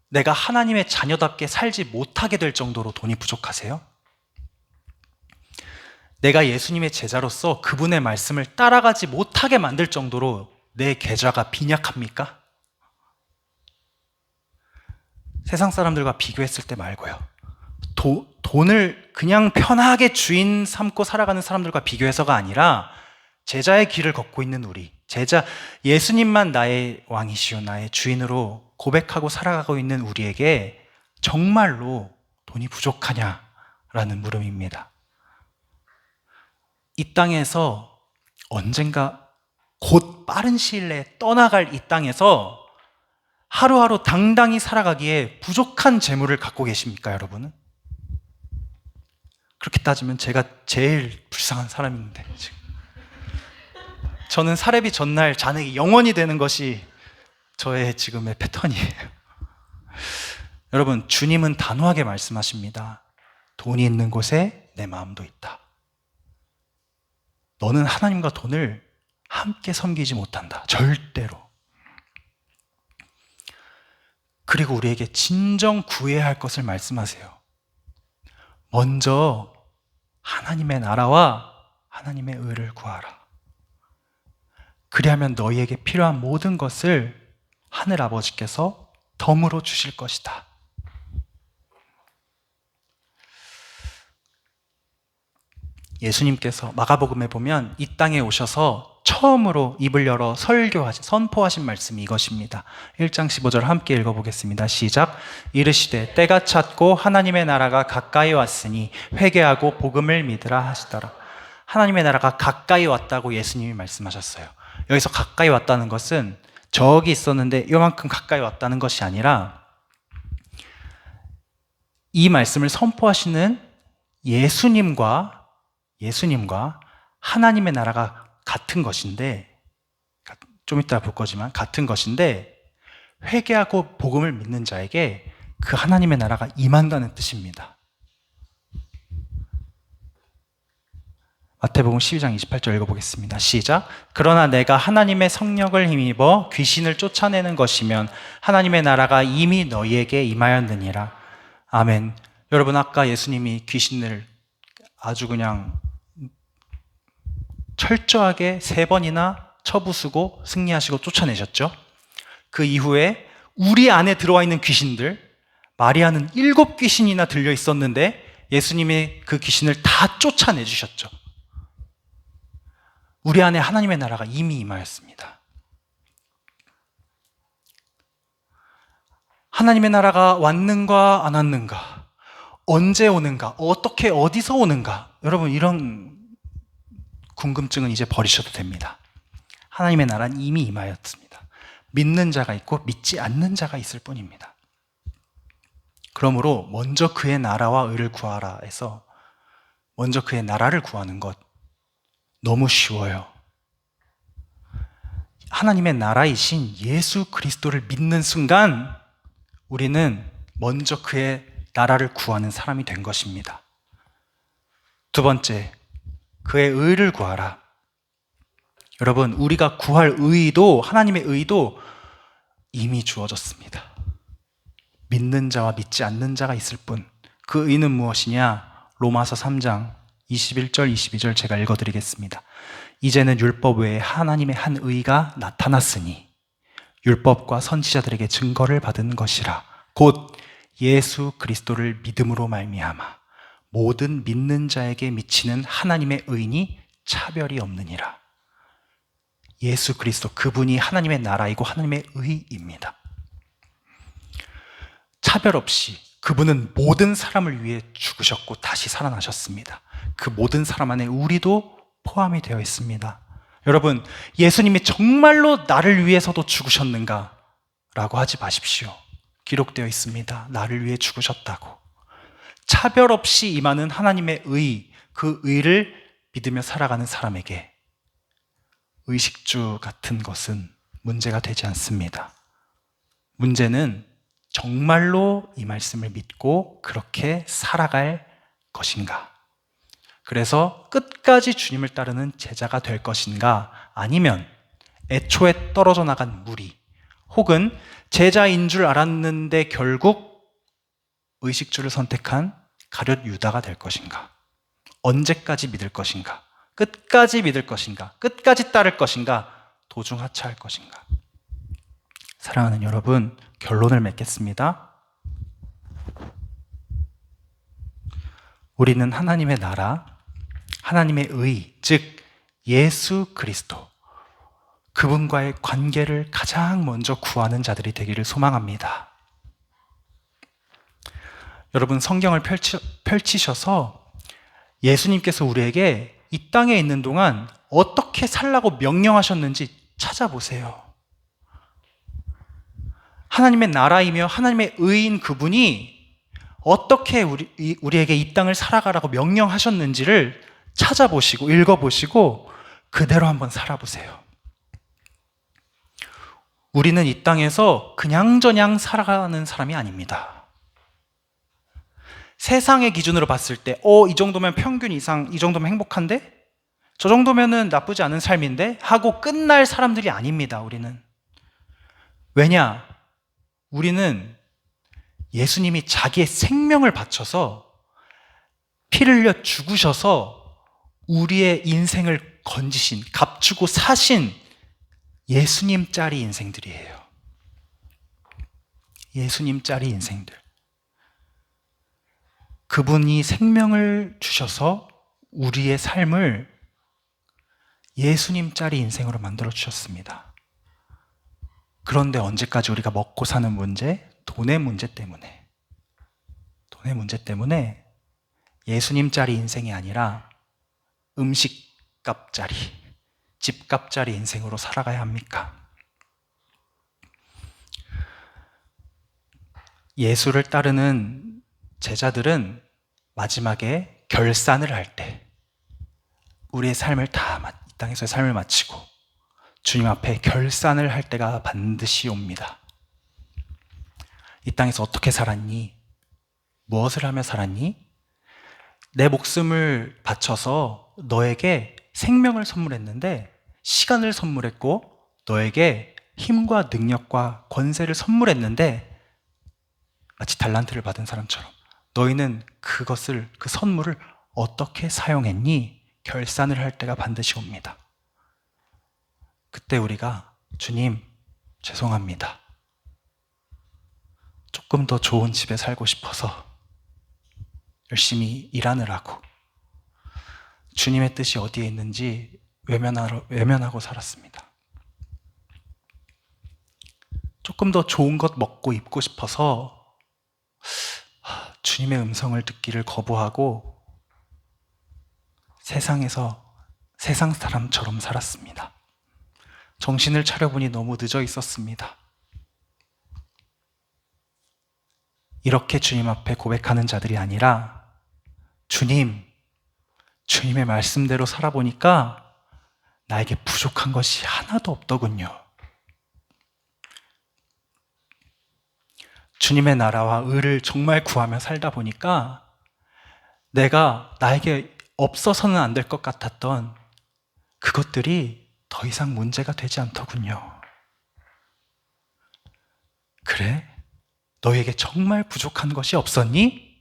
내가 하나님의 자녀답게 살지 못하게 될 정도로 돈이 부족하세요? 내가 예수님의 제자로서 그분의 말씀을 따라가지 못하게 만들 정도로 내 계좌가 빈약합니까? 세상 사람들과 비교했을 때 말고요. 돈을 그냥 편하게 주인 삼고 살아가는 사람들과 비교해서가 아니라 제자의 길을 걷고 있는 우리, 예수님만 나의 왕이시오, 나의 주인으로 고백하고 살아가고 있는 우리에게 정말로 돈이 부족하냐라는 물음입니다. 이 땅에서 언젠가 곧 빠른 시일 내에 떠나갈 이 땅에서 하루하루 당당히 살아가기에 부족한 재물을 갖고 계십니까, 여러분은? 그렇게 따지면 제가 제일 불쌍한 사람인데, 지금. 저는 사례비 전날 잔액이 0원이 되는 것이 저의 지금의 패턴이에요. 여러분, 주님은 단호하게 말씀하십니다. 돈이 있는 곳에 내 마음도 있다. 너는 하나님과 돈을 함께 섬기지 못한다. 절대로. 그리고 우리에게 진정 구해야 할 것을 말씀하세요. 먼저 하나님의 나라와 하나님의 의를 구하라. 그리하면 너희에게 필요한 모든 것을 하늘 아버지께서 덤으로 주실 것이다. 예수님께서 마가복음에 보면 이 땅에 오셔서 처음으로 입을 열어 선포하신 말씀이 이것입니다. 1장 15절 함께 읽어보겠습니다. 시작. 이르시되 때가 찼고 하나님의 나라가 가까이 왔으니 회개하고 복음을 믿으라 하시더라. 하나님의 나라가 가까이 왔다고 예수님이 말씀하셨어요. 여기서 가까이 왔다는 것은 저기 있었는데 이만큼 가까이 왔다는 것이 아니라 이 말씀을 선포하시는 예수님과 하나님의 나라가 같은 것인데, 좀 이따 볼 거지만 같은 것인데, 회개하고 복음을 믿는 자에게 그 하나님의 나라가 임한다는 뜻입니다. 마태복음 12장 28절 읽어보겠습니다. 시작. 그러나 내가 하나님의 성령을 힘입어 귀신을 쫓아내는 것이면 하나님의 나라가 이미 너희에게 임하였느니라. 아멘. 여러분, 아까 예수님이 귀신을 아주 그냥 철저하게 3번이나 쳐부수고 승리하시고 쫓아내셨죠. 그 이후에 우리 안에 들어와 있는 귀신들, 마리아는 7귀신이나 들려 있었는데 예수님이 그 귀신을 다 쫓아내 주셨죠. 우리 안에 하나님의 나라가 이미 임하였습니다. 하나님의 나라가 왔는가 안 왔는가, 언제 오는가, 어떻게 어디서 오는가, 여러분 이런 궁금증은 이제 버리셔도 됩니다. 하나님의 나라는 이미 임하였습니다. 믿는 자가 있고 믿지 않는 자가 있을 뿐입니다. 그러므로 먼저 그의 나라와 의를 구하라 해서 먼저 그의 나라를 구하는 것 너무 쉬워요. 하나님의 나라이신 예수 그리스도를 믿는 순간 우리는 먼저 그의 나라를 구하는 사람이 된 것입니다. 두 번째, 그의 의를 구하라. 여러분, 우리가 구할 의도, 하나님의 의도 이미 주어졌습니다. 믿는 자와 믿지 않는 자가 있을 뿐. 그 의는 무엇이냐? 로마서 3장 21절, 22절 제가 읽어드리겠습니다. 이제는 율법 외에 하나님의 한 의가 나타났으니 율법과 선지자들에게 증거를 받은 것이라. 곧 예수 그리스도를 믿음으로 말미암아 모든 믿는 자에게 미치는 하나님의 의니 차별이 없느니라. 예수 그리스도, 그분이 하나님의 나라이고 하나님의 의입니다. 차별 없이 그분은 모든 사람을 위해 죽으셨고 다시 살아나셨습니다. 그 모든 사람 안에 우리도 포함이 되어 있습니다. 여러분, 예수님이 정말로 나를 위해서도 죽으셨는가? 라고 하지 마십시오. 기록되어 있습니다. 나를 위해 죽으셨다고. 차별 없이 임하는 하나님의 의, 그 의를 믿으며 살아가는 사람에게 의식주 같은 것은 문제가 되지 않습니다. 문제는 정말로 이 말씀을 믿고 그렇게 살아갈 것인가? 그래서 끝까지 주님을 따르는 제자가 될 것인가? 아니면 애초에 떨어져 나간 무리, 혹은 제자인 줄 알았는데 결국 의식주를 선택한 가룟 유다가 될 것인가? 언제까지 믿을 것인가? 끝까지 믿을 것인가? 끝까지 따를 것인가? 도중하차할 것인가? 사랑하는 여러분, 결론을 맺겠습니다. 우리는 하나님의 나라, 하나님의 의, 즉 예수 그리스도, 그분과의 관계를 가장 먼저 구하는 자들이 되기를 소망합니다. 여러분, 성경을 펼치셔서 예수님께서 우리에게 이 땅에 있는 동안 어떻게 살라고 명령하셨는지 찾아보세요. 하나님의 나라이며 하나님의 의인 그분이 어떻게 우리에게 이 땅을 살아가라고 명령하셨는지를 찾아보시고 읽어보시고 그대로 한번 살아보세요. 우리는 이 땅에서 그냥저냥 살아가는 사람이 아닙니다. 세상의 기준으로 봤을 때 이 정도면 평균 이상, 이 정도면 행복한데? 저 정도면은 나쁘지 않은 삶인데? 하고 끝날 사람들이 아닙니다, 우리는. 왜냐? 우리는 예수님이 자기의 생명을 바쳐서 피를 흘려 죽으셔서 우리의 인생을 건지신, 값주고 사신 예수님짜리 인생들이에요. 예수님짜리 인생들. 그분이 생명을 주셔서 우리의 삶을 예수님짜리 인생으로 만들어 주셨습니다. 그런데 언제까지 우리가 먹고 사는 문제, 돈의 문제 때문에 예수님짜리 인생이 아니라 음식값짜리, 집값짜리 인생으로 살아가야 합니까? 예수를 따르는 제자들은 마지막에 결산을 할 때 우리의 삶을 이 땅에서의 삶을 마치고 주님 앞에 결산을 할 때가 반드시 옵니다. 이 땅에서 어떻게 살았니? 무엇을 하며 살았니? 내 목숨을 바쳐서 너에게 생명을 선물했는데, 시간을 선물했고 너에게 힘과 능력과 권세를 선물했는데, 마치 달란트를 받은 사람처럼 너희는 그 선물을 어떻게 사용했니? 결산을 할 때가 반드시 옵니다. 그때 우리가 주님, 죄송합니다. 조금 더 좋은 집에 살고 싶어서 열심히 일하느라고 주님의 뜻이 어디에 있는지 외면하고 살았습니다. 조금 더 좋은 것 먹고 입고 싶어서 주님의 음성을 듣기를 거부하고 세상 사람처럼 살았습니다. 정신을 차려보니 너무 늦어 있었습니다. 이렇게 주님 앞에 고백하는 자들이 아니라 주님의 말씀대로 살아보니까 나에게 부족한 것이 하나도 없더군요. 주님의 나라와 의를 정말 구하며 살다 보니까 나에게 없어서는 안 될 것 같았던 그것들이 더 이상 문제가 되지 않더군요. 그래? 너에게 정말 부족한 것이 없었니?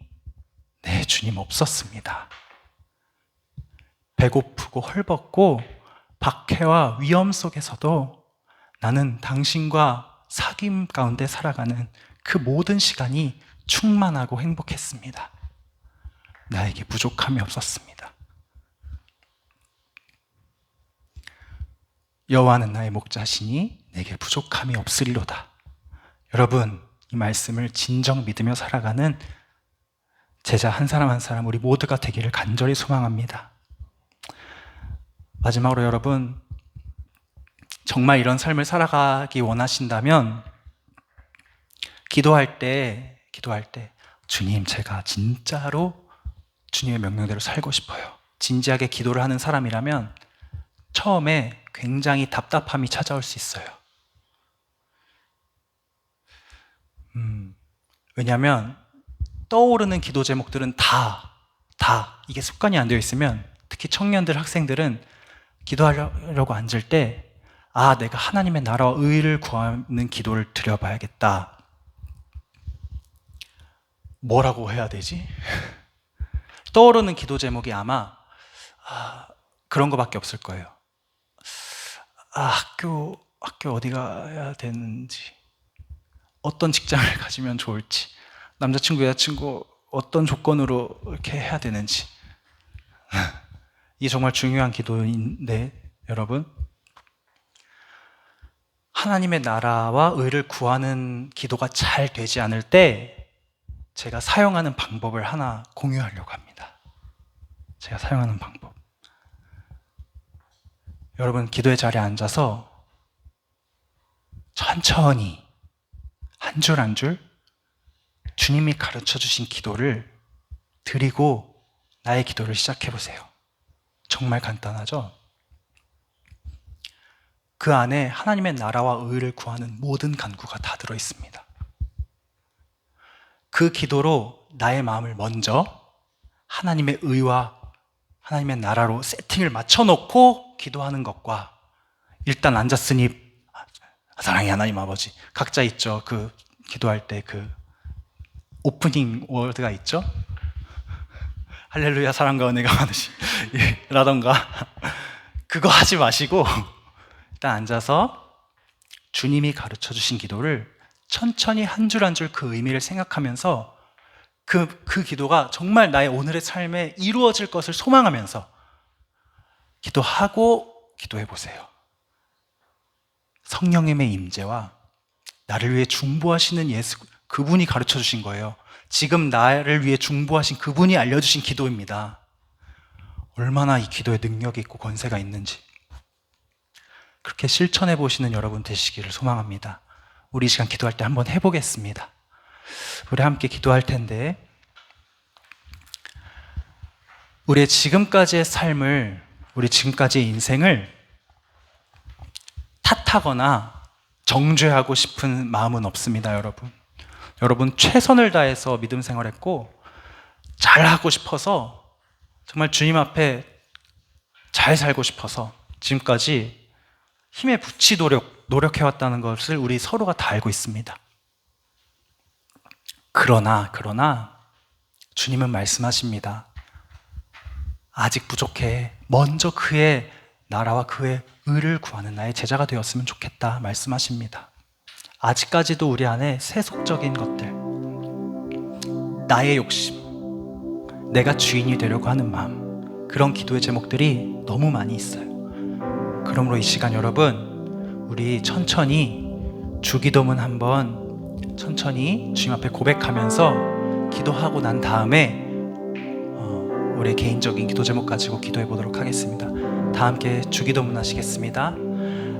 네, 주님, 없었습니다. 배고프고 헐벗고 박해와 위험 속에서도 나는 당신과 사귐 가운데 살아가는 그 모든 시간이 충만하고 행복했습니다. 나에게 부족함이 없었습니다. 여호와는 나의 목자시니 내게 부족함이 없으리로다. 여러분, 이 말씀을 진정 믿으며 살아가는 제자 한 사람 한 사람 우리 모두가 되기를 간절히 소망합니다. 마지막으로 여러분, 정말 이런 삶을 살아가기 원하신다면 기도할 때 주님, 제가 진짜로 주님의 명령대로 살고 싶어요. 진지하게 기도를 하는 사람이라면 처음에 굉장히 답답함이 찾아올 수 있어요. 왜냐하면 떠오르는 기도 제목들은 다 이게 습관이 안 되어 있으면, 특히 청년들, 학생들은 기도하려고 앉을 때 내가 하나님의 나라와 의를 구하는 기도를 드려봐야겠다. 뭐라고 해야 되지? 떠오르는 기도 제목이 아마 그런 거밖에 없을 거예요. 학교 어디 가야 되는지, 어떤 직장을 가지면 좋을지, 남자친구, 여자친구 어떤 조건으로 이렇게 해야 되는지. 이게 정말 중요한 기도인데, 여러분, 하나님의 나라와 의를 구하는 기도가 잘 되지 않을 때 제가 사용하는 방법을 하나 공유하려고 합니다. 제가 사용하는 방법. 여러분, 기도의 자리에 앉아서 천천히 한 줄 한 줄 주님이 가르쳐 주신 기도를 드리고 나의 기도를 시작해 보세요. 정말 간단하죠? 그 안에 하나님의 나라와 의를 구하는 모든 간구가 다 들어 있습니다. 그 기도로 나의 마음을 먼저 하나님의 의와 하나님의 나라로 세팅을 맞춰놓고 기도하는 것과, 일단 앉았으니 사랑의 하나님 아버지, 각자 있죠. 그 기도할 때 그 오프닝 워드가 있죠. 할렐루야 사랑과 은혜가 많으시 라던가 그거 하지 마시고 일단 앉아서 주님이 가르쳐 주신 기도를 천천히 한 줄 한 줄 그 의미를 생각하면서 그 기도가 정말 나의 오늘의 삶에 이루어질 것을 소망하면서 기도하고 기도해 보세요. 성령님의 임재와 나를 위해 중보하시는 예수, 그분이 가르쳐 주신 거예요. 지금 나를 위해 중보하신 그분이 알려주신 기도입니다. 얼마나 이 기도에 능력이 있고 권세가 있는지 그렇게 실천해 보시는 여러분 되시기를 소망합니다. 우리 이 시간 기도할 때 한번 해보겠습니다. 우리 함께 기도할 텐데, 우리의 지금까지의 삶을, 우리 지금까지의 인생을 탓하거나 정죄하고 싶은 마음은 없습니다. 여러분 최선을 다해서 믿음 생활했고 잘하고 싶어서, 정말 주님 앞에 잘 살고 싶어서 지금까지 힘에 부치 노력해왔다는 것을 우리 서로가 다 알고 있습니다. 그러나 주님은 말씀하십니다. 아직 부족해. 먼저 그의 나라와 그의 의를 구하는 나의 제자가 되었으면 좋겠다 말씀하십니다. 아직까지도 우리 안에 세속적인 것들, 나의 욕심, 내가 주인이 되려고 하는 마음, 그런 기도의 제목들이 너무 많이 있어요. 그러므로 이 시간 여러분, 우리 천천히 주기도문 한번 천천히 주님 앞에 고백하면서 기도하고 난 다음에 우리의 개인적인 기도 제목 가지고 기도해 보도록 하겠습니다. 다 함께 주기도문 하시겠습니다.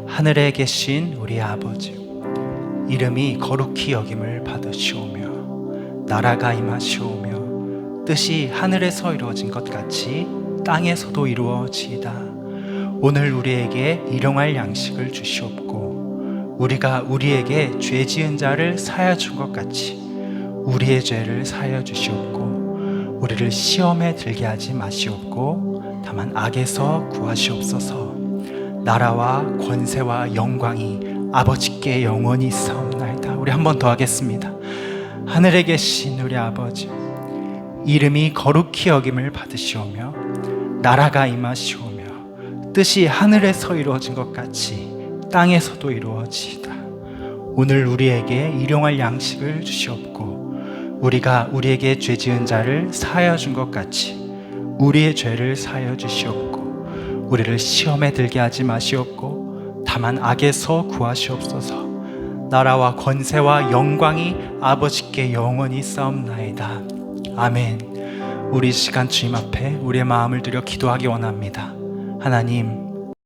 하늘에 계신 우리 아버지, 이름이 거룩히 여김을 받으시오며 나라가 임하시오며 뜻이 하늘에서 이루어진 것 같이 땅에서도 이루어지이다. 오늘 우리에게 일용할 양식을 주시옵고 우리가 우리에게 죄 지은 자를 사하여 준 것 같이 우리의 죄를 사하여 주시옵고 우리를 시험에 들게 하지 마시옵고 다만 악에서 구하시옵소서. 나라와 권세와 영광이 아버지께 영원히 있사옵나이다. 우리 한 번 더 하겠습니다. 하늘에 계신 우리 아버지, 이름이 거룩히 여김을 받으시오며 나라가 임하시오며 뜻이 하늘에서 이루어진 것 같이 땅에서도 이루어지이다. 오늘 우리에게 일용할 양식을 주시옵고 우리가 우리에게 죄 지은 자를 사하여 준 것 같이 우리의 죄를 사하여 주시옵고 우리를 시험에 들게 하지 마시옵고 다만 악에서 구하시옵소서. 나라와 권세와 영광이 아버지께 영원히 있사옵나이다. 아멘. 우리 시간 주님 앞에 우리의 마음을 들여 기도하기 원합니다. 하나님,